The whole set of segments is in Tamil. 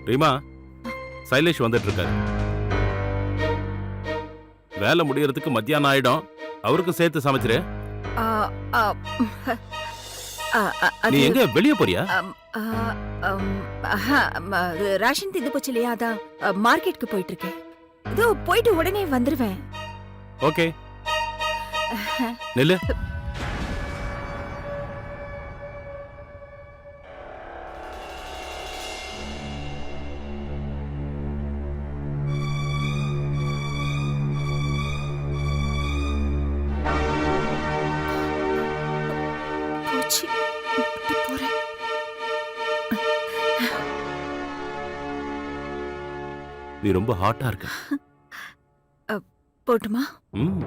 ரீமா, சைலேஷ் வந்துட்டு இருக்காரு. வேலை முடியறதுக்கு மத்தியானம் ஆயிடும். அவருக்கும் சேர்த்து சமைச்சிரு. ஆ, ஆ, நீ அது எங்க வெளிய போறியா? ரேஷன் தீர்ந்து போச்சு இல்லையா, அதான் மார்க்கெட்டுக்கு போயிட்டு இருக்கேன். இதோ போயிட்டு உடனே வந்துருவேன். ஓகே, நில்லு. போச்சு, விட்டு போறேன். நீ ரொம்ப ஹாட்டா இருக்க. போட்டுமா? ம்.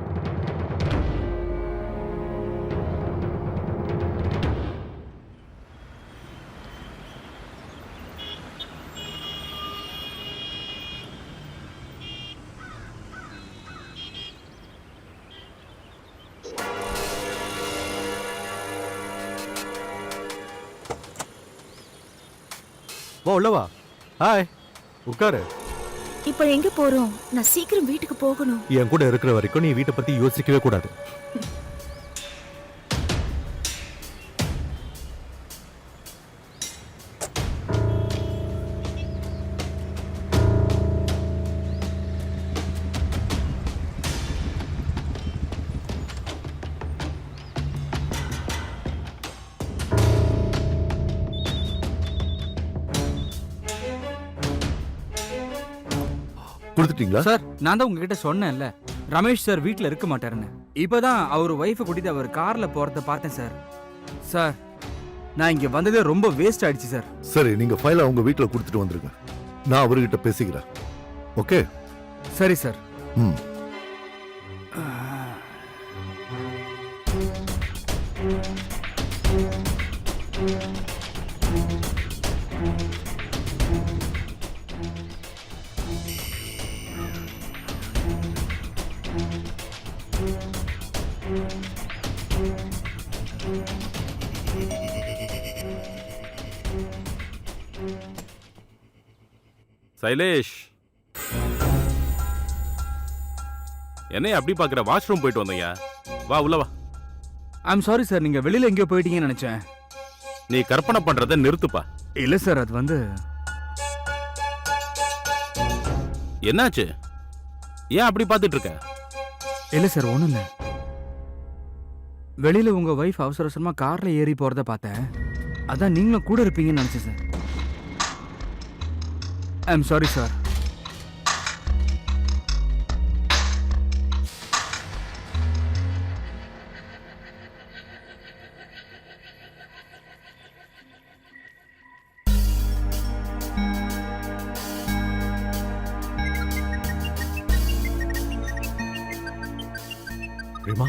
வா உள்ள வா. ஹாய், உட்காரு. இப்ப எங்க போறோம்? நான் சீக்கிரம் வீட்டுக்கு போகணும். என் கூட இருக்கிற வரைக்கும் நீ வீட்டை பத்தி யோசிக்கவே கூடாது. கொடுத்துட்டீங்களா சார்? நான் தான் உங்ககிட்ட சொன்னேன்ல, ரமேஷ் சார் வீட்டில் இருக்க மாட்டாருன்னு. இப்போதான் அவர் ஒய்ஃபை கூட்டிட்டு அவர் கார்ல போறத பார்த்தேன் சார். சார், நான் இங்க வந்ததே ரொம்ப வேஸ்ட் ஆயிடுச்சு சார். சரி, நீங்க ஃபைலை உங்க வீட்டுல கொடுத்துட்டு வந்துருங்க. நான் அவர்கிட்ட பேசிக்கிறேன். ஓகே? சரி சார். ம். சைலேஷ், என்னைய அப்படி பாக்குற? வாஷ்ரூம் போயிட்டு வந்தீங்க. வா உள்ள வா. ஐம் சாரி சார், நீங்க வெளியில எங்கேயோ போயிட்டீங்கன்னு நினைச்சேன். நீ கற்பனை பண்றத நிறுத்துப்பா. இல்ல சார், அது வந்து என்னாச்சு? ஏன் அப்படி பார்த்துட்டு இருக்க? இல்ல சார், ஒண்ணும் இல்ல. வெளியில உங்க ஒய்ஃப் அவசர அவசரமா கார்ல ஏறி போறத பார்த்தேன். அதான் நீங்களும் கூட இருப்பீங்கன்னு நினைச்சேன் sir. I'm sorry sir. Reema,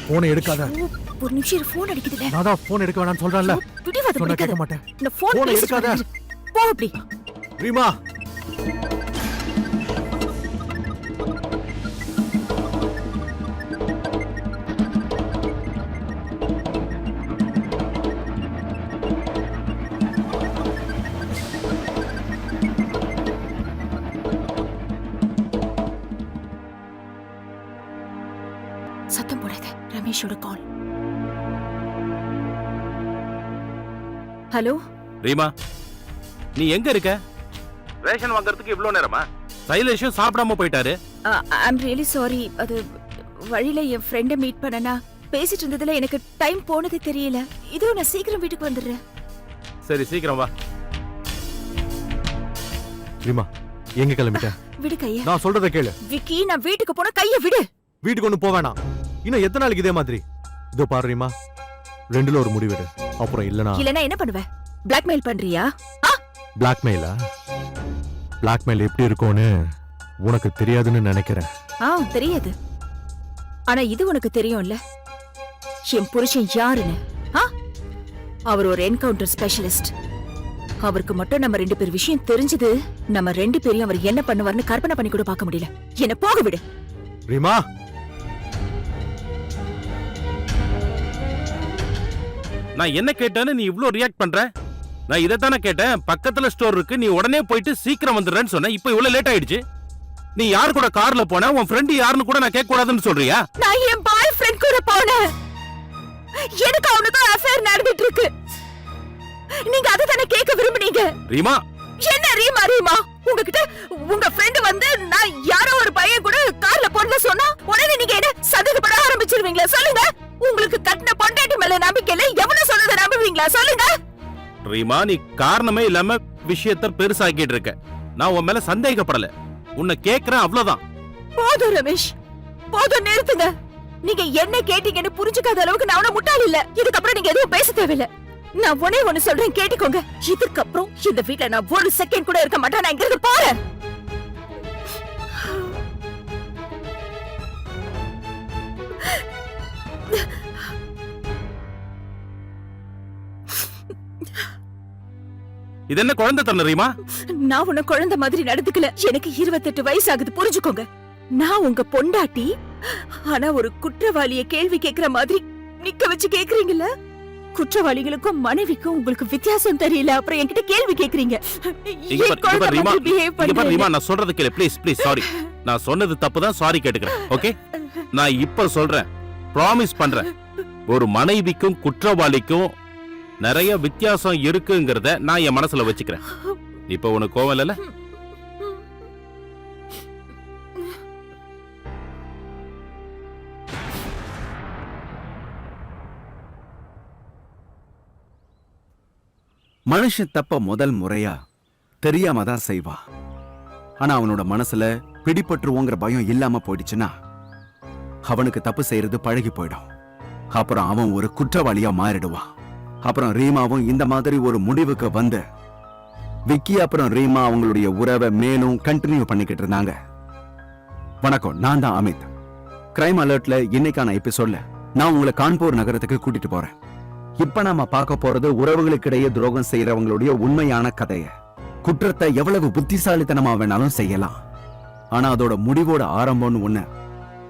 போனை எடுக்காத. ஒரு நிமிஷம், போன் அடிக்குதுல. நான் தான் போன் எடுக்க வேணாம்னு சொல்றேன்ல. பிடிவாத சொன்னா கேட்க பிடிக்காத. மாட்டேன். இந்த போன் போனை பேசிட்டு எடுக்காத. வந்துரு. போ அப்படி. ரீமா, சத்தம் போடாத. ரமேஷோட கால். ஹலோ ரீமா, நீ எங்க இருக்க? ரேஷன் வாங்குறதுக்கு இவ்ளோ நேரமா? சைலேஷும் சாப்பிடாம போயிட்டாரு. I'm really sorry. அது வழியில என் ஃப்ரெண்டை மீட் பண்ணனா பேசிட்டு இருந்ததுல எனக்கு டைம் போனது தெரியல. இதோ நான் சீக்கிரம் வீட்டுக்கு வந்துடுறேன். சரி, சீக்கிரம் வா. ரீமா, எங்க கிளம்பிட்ட? விடு கைய. நான் சொல்றத கேளு. விக்கி, நான் வீட்டுக்கு போன கைய விடு. வீட்டுக்கு ஒண்ணு போவேணாம். இன்னும் எத்தனை நாளைக்கு இதே மாதிரி? இதோ பாரு ரீமா, ரெண்டுல ஒரு முடிவெடு. அப்புறம் இல்லனா என்ன பண்ணுவ? பிளாக்மெயில் பண்றியா? பிளாக்மெயிலா? பிளாக்மெயில் எப்படி இருக்கும்னு உனக்கு தெரியாதுன்னு நினைக்கிறேன். தெரியாது. ஆனா இது உனக்கு தெரியும்ல, என் புருஷன் யாருன்னு. அவர் ஒரு என்கவுண்டர் ஸ்பெஷலிஸ்ட். அவருக்கு மட்டும் நம்ம 2 பேர் விஷயம் தெரிஞ்சது, நம்ம 2 பேரையும் அவர் என்ன பண்ணுவார்னு கற்பனை பண்ணி கூட பார்க்க முடியல. என்ன போக விடு. ரீமா, நான் என்ன கேட்டேன்னு நீ இவ்ளோ ரியாக்ட் பண்ற? நான் இதைத்தானே கேட்டேன். பக்கத்துல ஸ்டோர் இருக்கு, நீ உடனே போயிட்டு சீக்கிரம் வந்துடுறேன்னு சொன்ன. இப்போ இவ்வளவு லேட் ஆயிடுச்சு. நீ யார் கூட கார்ல போன? உன் ஃப்ரெண்ட் யாருன்னு கூட நான் கேட்க கூடாதுன்னு சொல்றியா? நான் என் பாய் ஃப்ரெண்ட் கூட போனேன். எனக்கு அவனுக்கு அஃபேர் நடந்துட்டு இருக்கு. நீங்க அதை தானே கேட்க விரும்புனீங்க. ரீமா, என்ன ரீமா ரீமா? உங்ககிட்ட உங்க ஃப்ரெண்ட் வந்து நான் யாரோ ஒரு பையன் கூட கார்ல போறத சொன்னா உடனே நீங்க என்ன சந்தேகப்பட ஆரம்பிச்சிருவீங்களா? சொல்லுங்க. உங்களுக்கு கட்டின பொண்டாட்டி மேல நம்பிக்கை இல்ல, எவ்வளவு சொன்னதை நம்புவீங்களா? சொல்லுங்க. ரீமா, நீ காரணமே இல்லாம விஷயத்தை பெருசாக்கிட்டு இருக்க. நான் உன் மேல சந்தேகப்படல, உன்னை கேக்குறேன், அவ்வளவுதான். போதும் ரமேஷ், போதும், நிறுத்துங்க. நீங்க என்ன கேட்டீங்கன்னு புரிஞ்சுக்காத அளவுக்கு நான் முட்டாள் இல்ல. இதுக்கப்புறம் நீங்க எதுவும் பேச தேவையில்ல. நான் ஒண்ணு சொல்றேன், கேட்டுக்கோங்க. இதுக்கப்புறம் இந்த வீட்ல நான் ஒரு செகண்ட் கூட இருக்க மாட்டேன். நான் இங்க இருந்து போறேன். இது என்ன குழந்தை தன்ன ரீமா? நான் உன்ன குழந்தை மாதிரி நடந்துக்கல. எனக்கு 28 வயசு ஆகுது, புரிஞ்சுக்கோங்க. நான் உங்க பொண்டாட்டி. ஆனா ஒரு குற்றவாளிய கேள்வி கேக்குற மாதிரி நிக்க வச்சு கேக்குறீங்கல்ல. குற்றவாளிகளுக்கும் மனைவிக்கும் உங்களுக்கு வித்தியாசம் தெரியல, அப்புறம் என்கிட்ட கேள்வி கேக்குறீங்க. நான் சொல்றது கேளு ப்ளீஸ் ப்ளீஸ். சாரி, நான் சொன்னது தப்புதான், சாரி கேட்டுக்கிறேன். ஓகே, நான் இப்ப சொல்றேன், ப்ராமிஸ் பண்றேன், ஒரு மனைவிக்கும் குற்றவாளிக்கும் நிறைய வித்தியாசம் இருக்குங்கிறத நான் என் மனசுல வச்சுக்கிறேன். இப்ப உனக்கு கோவம் இல்ல? மனுஷன் தப்ப முதல் முறையா தெரியாம தான் செய்வா. ஆனா அவனோட மனசுல பிடிபட்டுருவோங்கிற பயம் இல்லாம போயிடுச்சுன்னா அவனுக்கு தப்பு செய்யறது பழகி போயிடும். அப்புறம் அவன் ஒரு குற்றவாளியா மாறிடுவான். அப்புறம் ரீமாவும் இந்த மாதிரி ஒரு முடிவுக்கு வந்து விக்கி அப்புறம் ரீமா அவங்களுடைய உறவை மேலும் கண்டினியூ பண்ணிக்கிட்டு இருந்தாங்க. வணக்கம், நான் தான் அமித். கிரைம் அலர்ட்ல இன்னைக்கான எபிசோட்ல நான் உங்களை கான்பூர் நகரத்துக்கு கூட்டிட்டு போறேன். இப்ப நாம பார்க்க போறது உறவுகளுக்கிடையே துரோகம் செய்யறவங்களுடைய உண்மையான கதைய. குற்றத்தை எவ்வளவு புத்திசாலித்தனமா வேணாலும் செய்யலாம், ஆனா அதோட முடிவோட ஆரம்பம்னு ஒண்ணு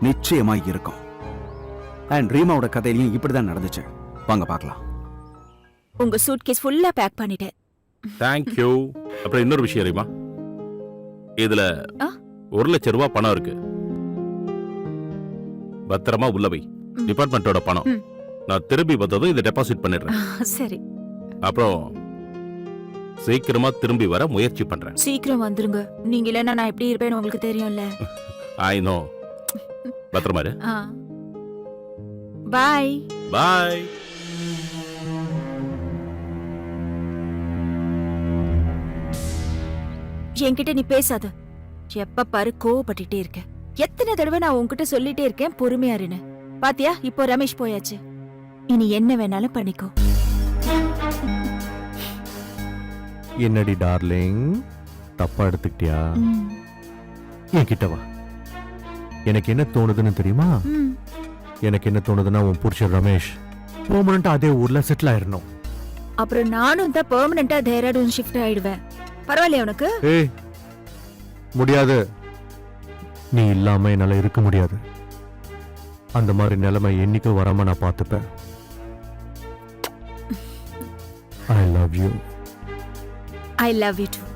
நிச்சயமா இருக்கும். அண்ட் ரீமாவோட கதையிலையும் இப்படிதான் நடந்துச்சு. வாங்க பார்க்கலாம். உங்க சூட்கேஸ் ஃபுல்லா பேக் பண்ணிட்டேன். Thank you. அப்புறம் இன்னொரு விஷயம் ரீமா, இதுல 1 லட்சம் ரூபாய் பணம் இருக்கு. பத்திரமா உள்ள வை. டிபார்ட்மெண்டோட பணம். நான் திரும்பி வந்ததும் இதை டெபாசிட் பண்ணிடுறேன். சரி. அப்புறம் சீக்கிரமா திரும்பி வர முயற்சி பண்றேன். சீக்கிரம் வந்துருங்க. நீங்க இல்லைன்னா நான் எப்படி இருப்பேன்னு உங்களுக்கு தெரியும்ல. I know. பத்திரமா இரு. பாய் பாய். என்கிட்ட நீ பேசாத. எப்ப பாரு கோவப்பட்டுட்டே இருக்க. எத்தனை தடவை நான் உன்கிட்ட சொல்லிட்டே இருக்கேன் பொறுமையா இருன்னு. பாத்தியா, இப்போ ரமேஷ் போயாச்சு. இனி என்ன வேணாலும் பண்ணிக்கோ. என்னடி டார்லிங், தப்பா எடுத்துக்கிட்டியா? என்கிட்ட வா. எனக்கு என்ன தோணுதுன்னு தெரியுமா? எனக்கு என்ன தோணுதுன்னா உன் புருஷன் ரமேஷ் பெர்மனண்டா அதே ஊர்ல செட்டில் ஆயிரணும். அப்புறம் நானும் தான் பெர்மனண்டா தேராடூன் ஷிஃப்ட் ஆயிடுவேன். பரவாயில்லையா உனக்கு? ஏய், முடியாது. நீ இல்லாம என்னால இருக்க முடியாது. அந்த மாதிரி நிலைமை என்னைக்கும் வராம நான் பார்த்துப்பேன். I love you. I love you too.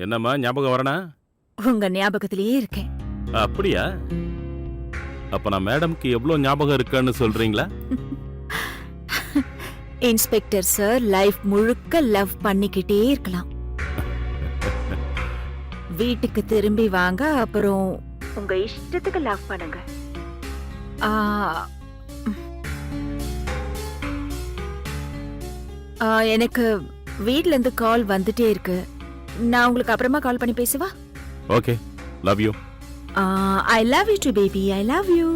என்னம்மா ஞாபகம் வரனா? உங்க ஞாபகத்திலேயே இருக்கேன். அப்படியா? அப்ப நான் மேடம்க்கு எவ்வளவு ஞாபகம் இருக்குன்னு சொல்றீங்களா? இன்ஸ்பெக்டர் சார் லைஃப் முழுக்க லவ் பண்ணிக்கிட்டே இருக்கலாம். வீட்டுக்கு திரும்பி வாங்க, அப்புறம் உங்க இஷ்டத்துக்கு லவ் பண்ணுங்க. எனக்கு வீட்ல இருந்து கால் வந்துட்டே இருக்கு. நான் உங்களுக்கு அப்புறமா கால் பண்ணி பேசவா? Okay, love you. I love you to baby. I love you.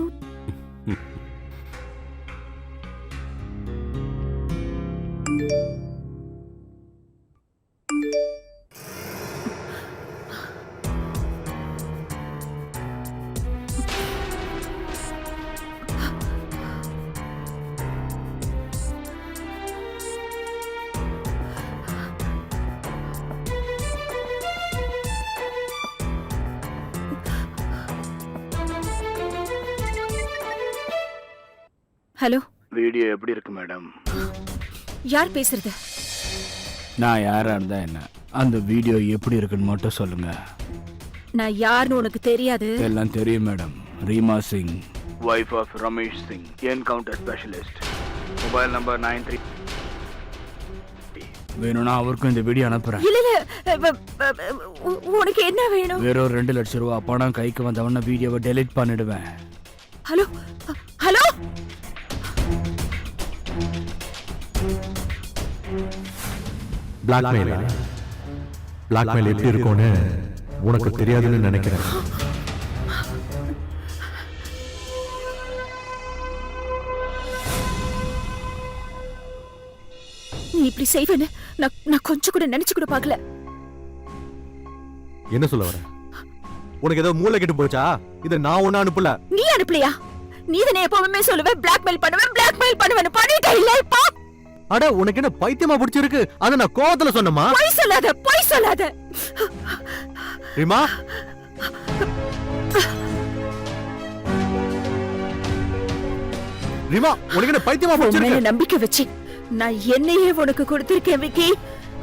Hello, video எப்படி இருக்கு மேடம்? யார் பேசுறது? நான் யாரா இருந்தா என்ன, அந்த வீடியோ எப்படி இருக்குன்னு மட்டும் சொல்லுங்க. நான் யாருன்னு உனக்கு தெரியாது. எல்லாம் தெரியும் madam. Reema Singh, wife of Ramesh Singh, encounter specialist. Mobile number 93. வேணும்னா அவருக்கும் இந்த வீடியோ அனுப்புறேன். இல்ல இல்ல, உனக்கு என்ன வேணும்? வெறும் 2 லட்சம் ரூபாய் பணம் கைக்கு வந்தவன வீடியோவை டெலீட் பண்ணிடுவேன். ஹலோ ஹலோ, பிளாக்மெயில் பிளாக்மெயில் எப்படி இருக்கும்னு உனக்கு தெரியாதுன்னு நினைக்கிறேன். நீ இப்படி செய்வேன்னு நான் கொஞ்சம் கூட நினைச்சு கூட பார்க்கல. என்ன சொல்ல வர? உனக்கு ஏதோ மூளை கெட்டு போச்சா? இத நான் ஒண்ணு அனுப்பல. நீ அனுப்பலையா? நீ தானே எப்பவுமே சொல்லுவ பிளாக்மெயில் பண்ணுவேன்னு பண்ணிட்ட இல்ல? இப்போ அட, உனக்கு என்ன பைத்தியமா பிடிச்சிருக்கு? அத நான் கோவத்துல சொன்னமா? பொய் சொல்லாத. ரீமா, ரீமா, உனக்கு என்ன பைத்தியமா உன் மேல பிடிச்சிருக்கு? நம்பிக்கை வச்சு நான் என்னையே உனக்கு கொடுத்திருக்கேன் விக்கி.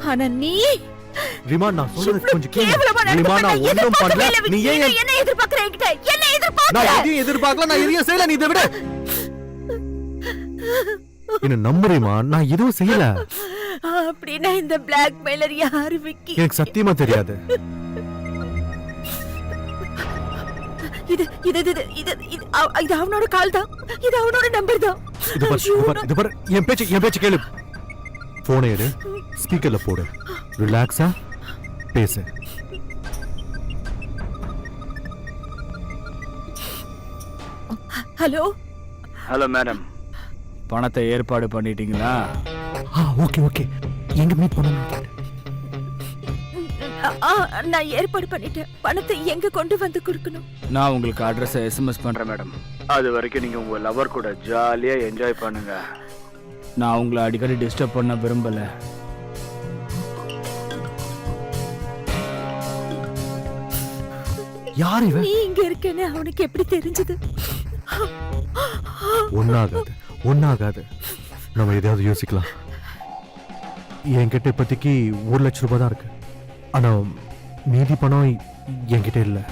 ஆனா நீ ரீமா, நான் சொல்றது கொஞ்சம் கேளு. கேவலமா ரீமா, நான் நடந்துக்கிட்ட. ஒண்ணும் எதிர்பார்க்கவே பண்ணல. இல்ல நீ விக்கி. ஏன் நீ என்ன எதிர்பார்க்கற என்கிட்ட? என்ன நான் எதிர்பார்க்கற? எதையும் எதிர்பார்க்கல, நான் எதையும் செய்யல. நீ இதை விட என்ன நம்புறீமா? நான் எதுவும் செய்யல. அப்படின்னா இந்த பிளாக்மெயிலர் யாரு விக்கி? எனக்கு சத்தியமா தெரியாது. இது இது இது இது இது இது அவனோட கால் தான். இது அவனோட நம்பர் தான். இது பாரு, இது பாரு, இது பாரு. என் பேச்சு கேளு. போனை எடு, ஸ்பீக்கர்ல போடு. ரிலாக்ஸா பேசு. ஹலோ ஹலோ மேடம், பணத்தை ஏற்பாடு பண்ணிட்டீங்களா? ஓகே. எங்க மீட் பண்ணணும் கேளு. நான் ஏற்பாடு பண்ணிட்டேன். பணத்தை எங்க கொண்டு வந்து கொடுக்கணும்? நான் உங்களுக்கு அட்ரஸை எஸ்எம்எஸ் பண்றேன் மேடம். அது வரைக்கும் நீங்க உங்க லவர் கூட ஜாலியா என்ஜாய் பண்ணுங்க. நான் உங்களை அடிக்கடி டிஸ்டர்ப் பண்ண விரும்பல. யார் இவன்? நீ இங்க இருக்கேன்னு அவனுக்கு எப்படி தெரிஞ்சது? ஒன்னாகாது. நம்ம எதையாவது யோசிக்கலாம். என்கிட்ட இப்போதைக்கு 1 லட்சம் ரூபாய் தான் இருக்கு. ஆனா மீதி பணம் என்கிட்ட இல்லை.